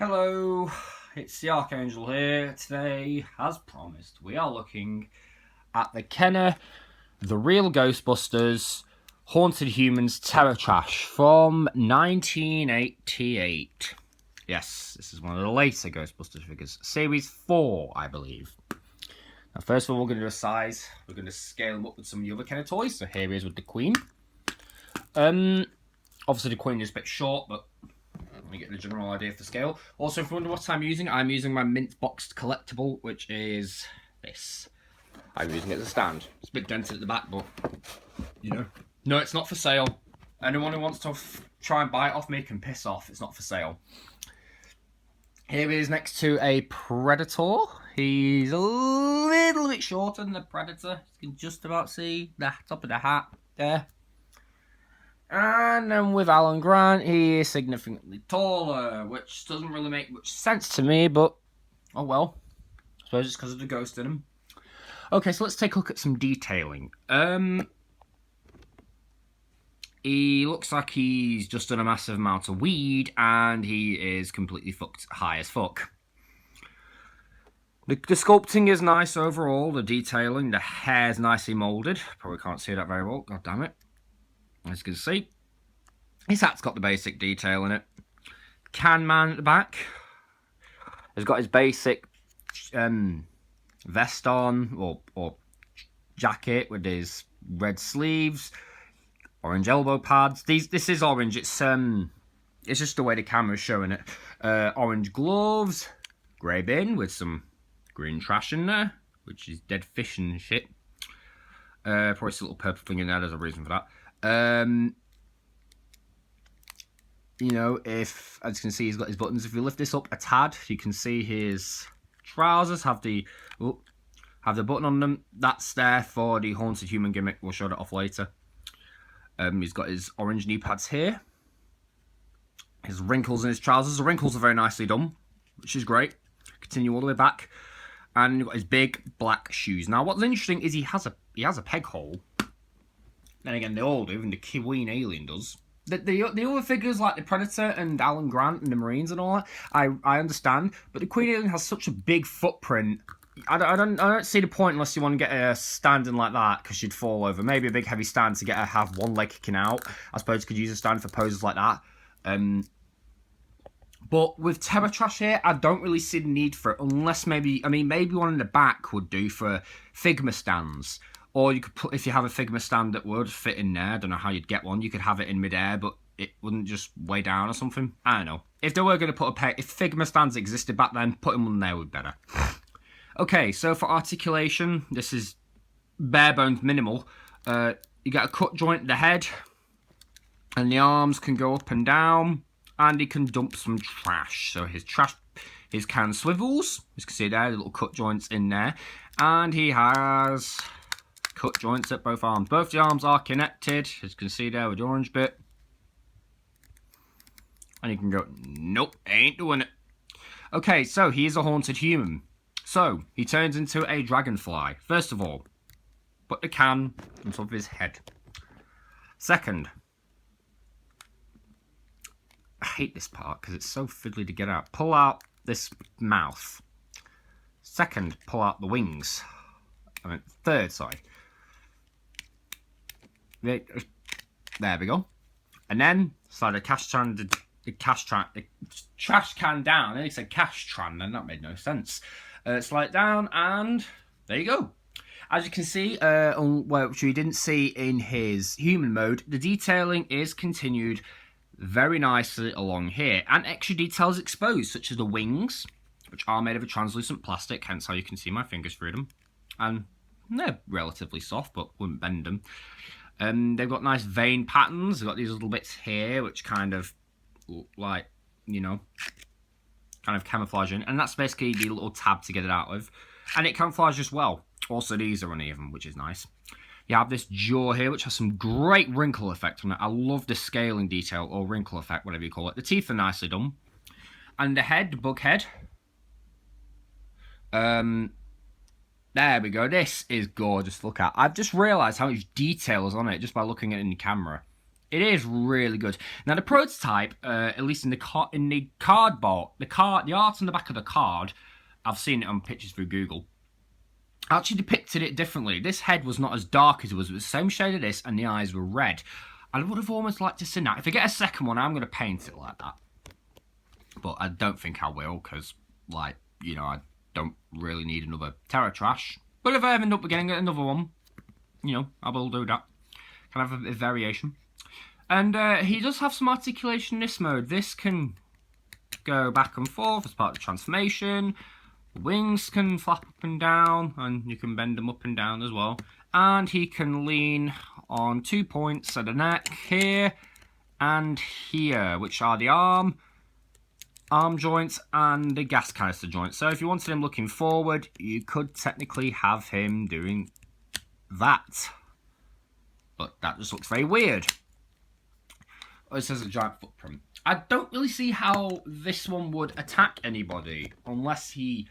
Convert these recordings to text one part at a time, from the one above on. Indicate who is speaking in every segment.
Speaker 1: Hello, it's the Archangel here. Today, as promised, we are looking at the Kenner, the Real Ghostbusters, Haunted Humans Terror Trash from 1988. Yes, this is one of the later Ghostbusters figures. Series 4, I believe. Now, first of all, we're going to do a size. We're going to scale them up with some of the other Kenner toys. So here he is with the Queen. Obviously, the Queen is a bit short, but let me get the general idea for the scale. Also, if you wonder what I'm using my mint boxed collectible, which is this. I'm using it as a stand. It's a bit dented at the back, but, you know. No, it's not for sale. Anyone who wants to try and buy it off me can piss off. It's not for sale. Here he is next to a Predator. He's a little bit shorter than the Predator. You can just about see the top of the hat there. And then with Alan Grant, he is significantly taller, which doesn't really make much sense to me, but oh well. I suppose it's because of the ghost in him. Okay, so let's take a look at some detailing. He looks like he's just done a massive amount of weed, and he is completely fucked high as fuck. The sculpting is nice overall, the detailing, the hair's nicely moulded. Probably can't see that very well, god damn it. As you can see, his hat's got the basic detail in it. Can Man at the back has got his basic vest on, or jacket with his red sleeves, orange elbow pads. This is orange. It's just the way the camera's showing it. Orange gloves, grey bin with some green trash in there, which is dead fish and shit. Probably a little purple thing in there. There's a reason for that. You know, if, as you can see, he's got his buttons. If you lift this up a tad, you can see his trousers have the button on them. That's there for the Haunted Human gimmick. We'll show that off later. He's got his orange knee pads here. His wrinkles in his trousers. The wrinkles are very nicely done, which is great. Continue all the way back. And you've got his big black shoes. Now, what's interesting is he has a peg hole. Then again, they all do, even the Queen alien does. The other figures like the Predator and Alan Grant and the Marines and all that, I understand. But the Queen alien has such a big footprint. I don't see the point unless you want to get a standing like that, because you'd fall over. Maybe a big heavy stand to have one leg kicking out. I suppose you could use a stand for poses like that. But with Terror Trash here, I don't really see the need for it, unless maybe one in the back would do for Figma stands. Or you could put, if you have a Figma stand that would fit in there, I don't know how you'd get one. You could have it in midair, but it wouldn't just weigh down or something. I don't know. If they were going to put if Figma stands existed back then, putting one there would be better. Okay, so for articulation, this is bare bones minimal. You get a cut joint at the head, and the arms can go up and down, and he can dump some trash. So his can swivels. You can see there, the little cut joints in there, and he has cut joints at both arms. Both the arms are connected, as you can see there with the orange bit. And you can go, nope, ain't doing it. Okay, so he is a haunted human. So, he turns into a dragonfly. First of all, put the can on top of his head. Second, I hate this part because it's so fiddly to get out. Pull out this mouth. Second, pull out the wings. Third, sorry. There we go. And then slide the trash can down. I said cash tran, then that made no sense. Slide it down, and there you go. As you can see, which we didn't see in his human mode, the detailing is continued very nicely along here, and extra details exposed, such as the wings, which are made of a translucent plastic, hence how you can see my fingers through them, and they're relatively soft, but wouldn't bend them. They've got nice vein patterns. They've got these little bits here, which kind of, like, you know, kind of camouflaging, and that's basically the little tab to get it out of, and it camouflages well. Also, these are uneven, which is nice. You have this jaw here, which has some great wrinkle effect on it. I love the scaling detail, or wrinkle effect, whatever you call it. The teeth are nicely done, and the head, the bug head. There we go. This is gorgeous to look at. I've just realised how much detail is on it just by looking at it in the camera. It is really good. Now the prototype, at least in the cardboard, the art on the back of the card, I've seen it on pictures through Google, actually depicted it differently. This head was not as dark as it was. It was the same shade of this, and the eyes were red. I would have almost liked to see that. If I get a second one, I'm going to paint it like that. But I don't think I will, because, like, you know, I don't really need another Terra Trash. But if I end up getting another one, you know, I will do that. Can have a variation. And he does have some articulation in this mode. This can go back and forth as part of the transformation. The wings can flap up and down, and you can bend them up and down as well. And he can lean on 2 points at the neck here and here, which are the arm joints and the gas canister joints. So if you wanted him looking forward, you could technically have him doing that. But that just looks very weird. Oh, it says a giant footprint. I don't really see how this one would attack anybody unless he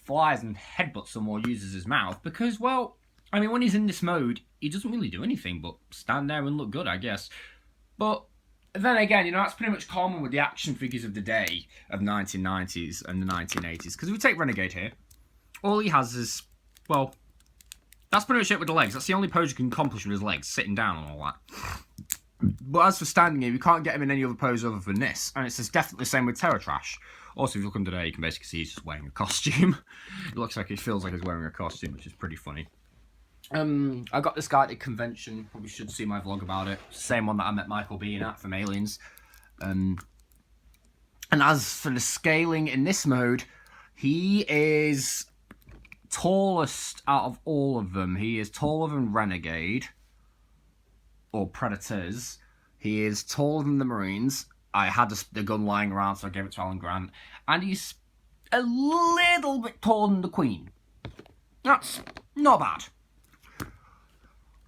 Speaker 1: flies and headbutts them or uses his mouth. Because, well, I mean, when he's in this mode, he doesn't really do anything but stand there and look good, I guess. But then again, you know, that's pretty much common with the action figures of the day of 1990s and the 1980s. Because if we take Renegade here, all he has is, well, that's pretty much it with the legs. That's the only pose you can accomplish with his legs, sitting down and all that. But as for standing here, you can't get him in any other pose other than this. And it's definitely the same with Terra Trash. Also, if you look under there, you can basically see he's just wearing a costume. It looks like, it feels like he's wearing a costume, which is pretty funny. I got this guy at a convention. Probably should see my vlog about it. Same one that I met Michael Bean at from Aliens. And as for the scaling in this mode, he is tallest out of all of them. He is taller than Renegade. Or Predators. He is taller than the Marines. I had the gun lying around, so I gave it to Alan Grant. And he's a little bit taller than the Queen. That's not bad.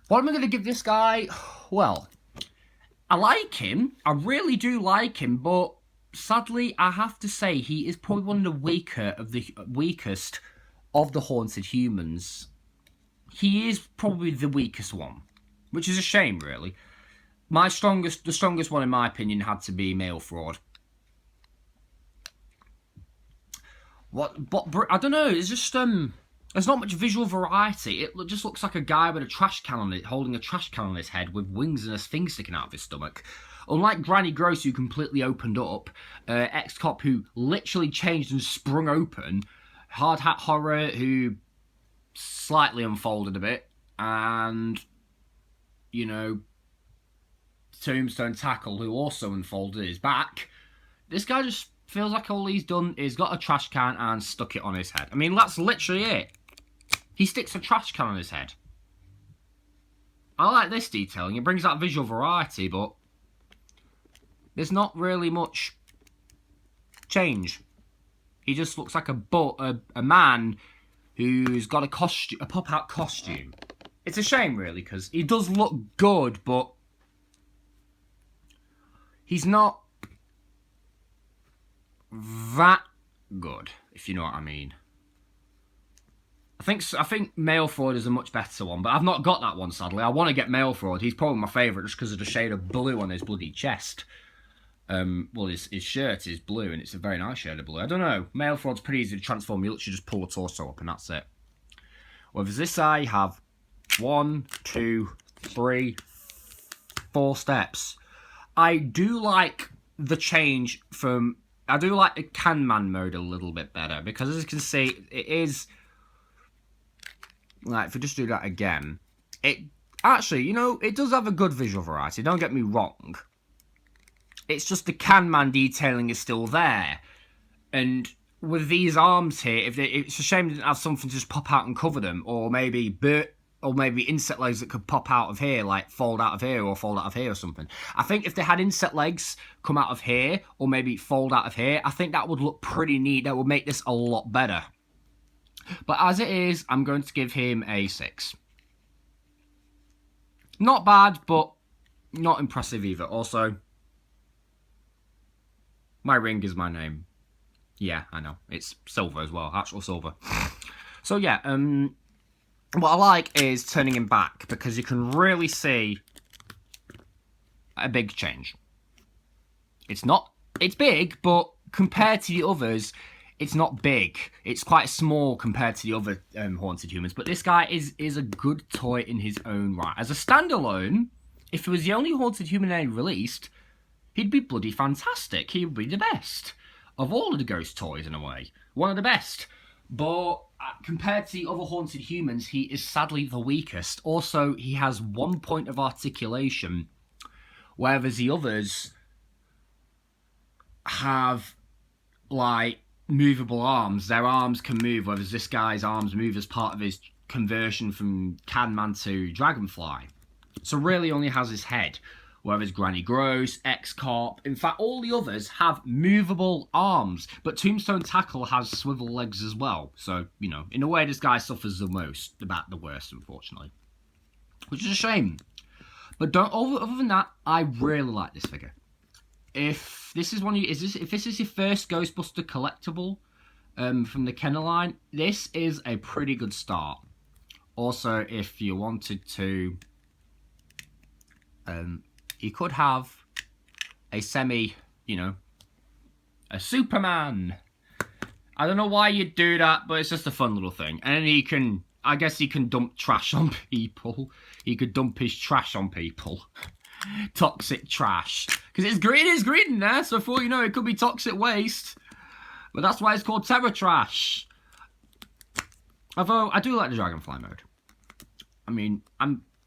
Speaker 1: What am I going to give this guy? Well, I like him. I really do like him, but sadly, I have to say he is probably one of the weakest of the haunted humans. He is probably the weakest one. Which is a shame, really. The strongest one, in my opinion, had to be Male Fraud. I don't know. It's just there's not much visual variety. It just looks like a guy with a trash can on it, holding a trash can on his head with wings and a thing sticking out of his stomach. Unlike Granny Gross, who completely opened up, Ex-Cop, who literally changed and sprung open, Hard Hat Horror, who slightly unfolded a bit, and, you know, Tombstone Tackle, who also unfolded his back. This guy just feels like all he's done is got a trash can and stuck it on his head. I mean, that's literally it. He sticks a trash can on his head. I like this detailing. It brings that visual variety, but there's not really much change. He just looks like a man who's got a pop-out costume. It's a shame, really, because he does look good, but he's not that good, if you know what I mean. I think Male Fraud is a much better one, but I've not got that one, sadly. I want to get Male Fraud. He's probably my favourite just because of the shade of blue on his bloody chest. Well, his shirt is blue, and it's a very nice shade of blue. I don't know. Male Fraud's pretty easy to transform. You literally just pull the torso up, and that's it. Whereas this eye, you have 1, 2, 3, 4 steps. I do like the change from... I do like the Can Man mode a little bit better, because as you can see, it is... Like, if we just do that again, it... Actually, you know, it does have a good visual variety, don't get me wrong. It's just the Can Man detailing is still there. And with these arms here, it's a shame they didn't have something to just pop out and cover them, or maybe insect legs that could pop out of here, like fold out of here or fold out of here or something. I think if they had insect legs come out of here, or maybe fold out of here, I think that would look pretty neat. That would make this a lot better. But as it is, I'm going to give him a 6. Not bad, but not impressive either. Also, my ring is my name. Yeah, I know. It's silver as well. Actual silver. So yeah, what I like is turning him back, because you can really see a big change. It's not, it's big, but compared to the others, it's not big. It's quite small compared to the other haunted humans. But this guy is a good toy in his own right. As a standalone, if he was the only haunted human they released, he'd be bloody fantastic. He would be the best of all of the ghost toys in a way. One of the best. But compared to the other haunted humans, he is sadly the weakest. Also, he has 1 point of articulation, whereas the others have, like, movable arms. Their arms can move, whereas this guy's arms move as part of his conversion from Canman to Dragonfly. So really only has his head, whereas Granny Gross, X-Corp, in fact all the others have movable arms, but Tombstone Tackle has swivel legs as well. So, you know, in a way this guy suffers the most, about the worst, unfortunately. Which is a shame. But other than that, I really like this figure. If this is if this is your first Ghostbuster collectible from the Kenner line, this is a pretty good start. Also, if you wanted to, you could have a a Superman. I don't know why you'd do that, but it's just a fun little thing. And then I guess he can dump trash on people. He could dump his trash on people. Toxic trash. Because it is green in there, so for all you know, it could be toxic waste. But that's why it's called Terror Trash. Although, I do like the Dragonfly mode. I mean,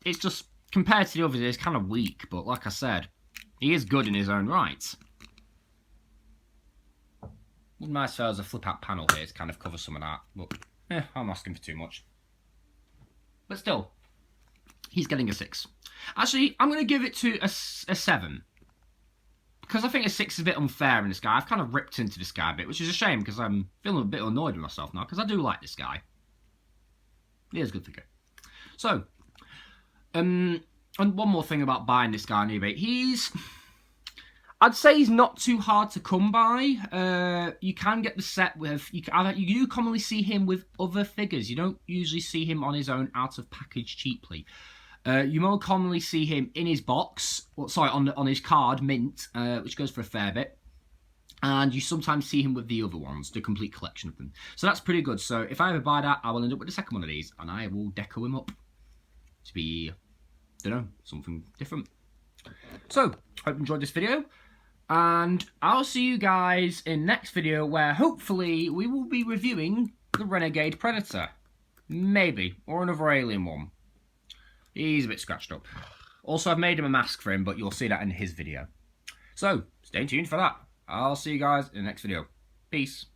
Speaker 1: it's just, compared to the others, it's kind of weak. But like I said, he is good in his own right. Would be nice if there was a flip-out panel here to kind of cover some of that. But, I'm asking for too much. But still, he's getting a 6. Actually, I'm going to give it to a 7. Because I think a 6 is a bit unfair in this guy. I've kind of ripped into this guy a bit, which is a shame because I'm feeling a bit annoyed with myself now because I do like this guy. He is a good figure. So, and one more thing about buying this guy on eBay. I'd say he's not too hard to come by. You can get the set with... You do commonly see him with other figures. You don't usually see him on his own out of package cheaply. You more commonly see him in his box, on his card, mint, which goes for a fair bit. And you sometimes see him with the other ones, the complete collection of them. So that's pretty good. So if I ever buy that, I will end up with the second one of these, and I will deco him up to be, I don't know, something different. So, hope you enjoyed this video, and I'll see you guys in next video, where hopefully we will be reviewing the Renegade Predator. Maybe, or another alien one. He's a bit scratched up. Also, I've made him a mask for him, but you'll see that in his video. So, stay tuned for that. I'll see you guys in the next video. Peace.